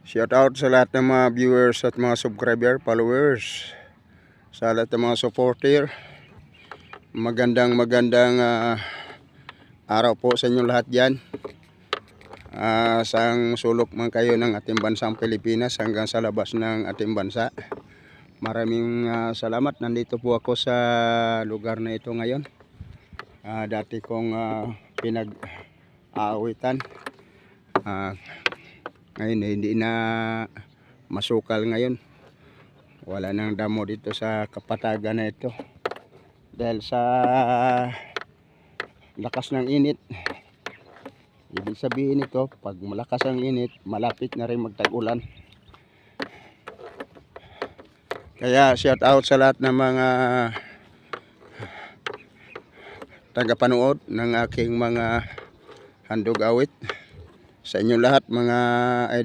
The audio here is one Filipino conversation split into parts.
Shout out sa lahat ng mga viewers at mga subscriber, followers, sa lahat ng mga supporter. Magandang araw po sa inyong lahat dyan. Sang sulok man kayo ng ating bansang Pilipinas hanggang sa labas ng ating bansa. Maraming salamat. Nandito po ako sa lugar na ito ngayon. Dati kong pinag-aawitan. Ngayon hindi na masukal ngayon. Wala nang damo dito sa kapatagan na ito. Dahil sa lakas ng init. Ibig sabihin ito, pag malakas ang init, malapit na rin magtag-ulan. Kaya shout out sa lahat ng mga tagapanood ng aking mga handog awit. Sa inyong lahat mga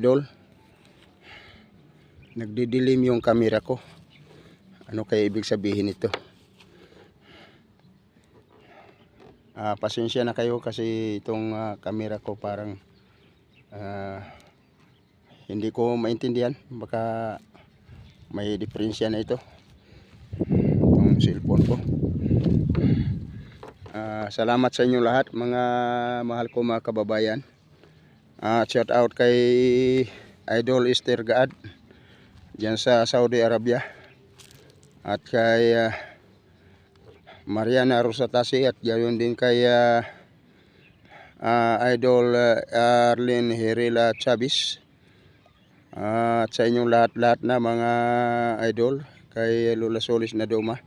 idol. Nagdidilim yung camera ko. Ano kaya ibig sabihin ito? Pasensya na kayo kasi itong camera ko parang hindi ko maintindihan. Baka may diferensya na ito. Itong cellphone ko. Salamat sa inyong lahat mga mahal ko mga kababayan. Shout out kay Idol Esther Gaad dyan sa Saudi Arabia, at kay Mariana Rosatasi, at gayon din kay Idol Arlene Herrera Chavez, at sa inyong lahat na mga idol, kay Lola Solis na Duma.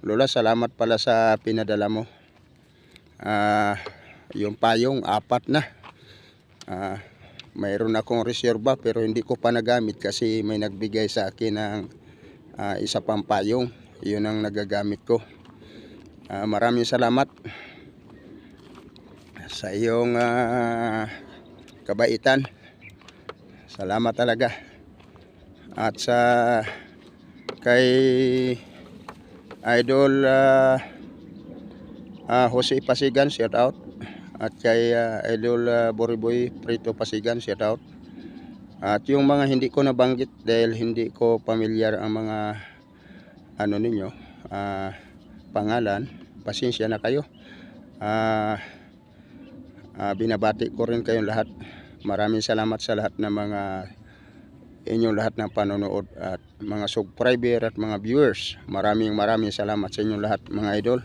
Lola, salamat pala sa pinadala mo. Yung payong 4 na. Mayroon akong reserva pero hindi ko pa nagamit kasi may nagbigay sa akin ng isa pang payong. Yun ang nagagamit ko. Maraming salamat sa iyong kabaitan. Salamat talaga. At sa kay Idol Jose Pasigan, shout out. At kay Idol Boriboy Prito Pasigan, shout out. At yung mga hindi ko nabanggit dahil hindi ko pamilyar ang mga ano ninyo, pangalan, pasensya na kayo. Binabati ko rin kayong lahat. Maraming salamat sa lahat ng mga inyong lahat ng panonood at mga subscriber at mga viewers. Maraming salamat sa inyong lahat mga idol.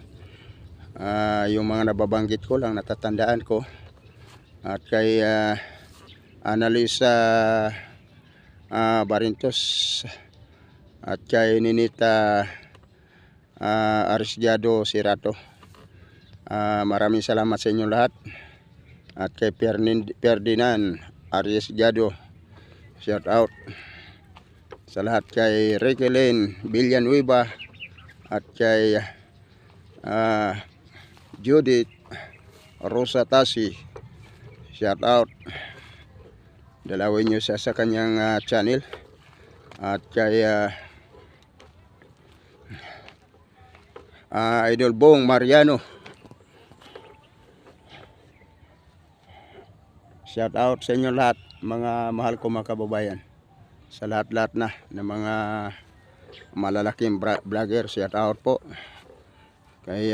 Yung mga nababanggit ko lang natatandaan ko. At kay Analisa Barintos, at kay Ninita Arisjado Sirato, maraming salamat sa inyong lahat. At kay Ferdinand Arisjado, shout out sa lahat. Kay Requelin Villanueva at kay Judith Rosatasi, shout out. Dalawin nyo sa kanyang channel. At kay Idol Bong Mariano, shout out sa inyo lahat mga mahal ko mga kababayan. Sa lahat na ng mga malalaking vlogger, shout out po. Kay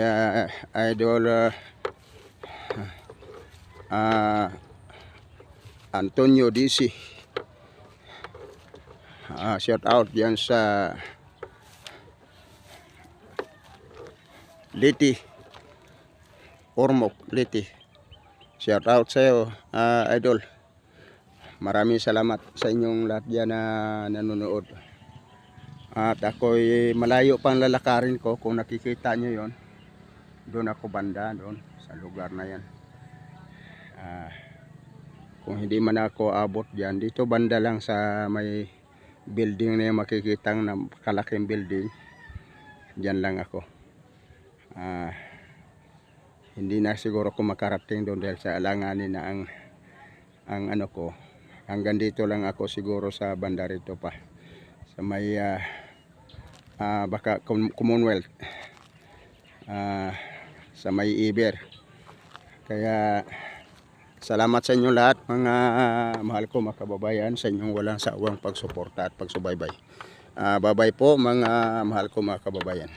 Idol Antonio DC, shout out yan sa Liti Ormoc Liti, shout out sa iyo idol. Maraming salamat sa inyong lahat dyan na nanonood. At ako'y malayo pang lalakarin ko. Kung nakikita nyo yon, doon ako banda, doon sa lugar na yan. Kung hindi man ako abot dyan, dito banda lang sa may building na yung makikitang na kalaking building, dyan lang ako. Hindi na siguro ako makarating doon dahil sa alanganin na ang ano ko. Hanggang dito lang ako siguro sa banda rito pa, sa may baka Commonwealth, sa may Iber. Kaya Salamat sa inyong lahat mga mahal ko mga kababayan sa inyong walang sawang pagsuporta at pagsubaybay. Bye-bye po mga mahal ko mga kababayan.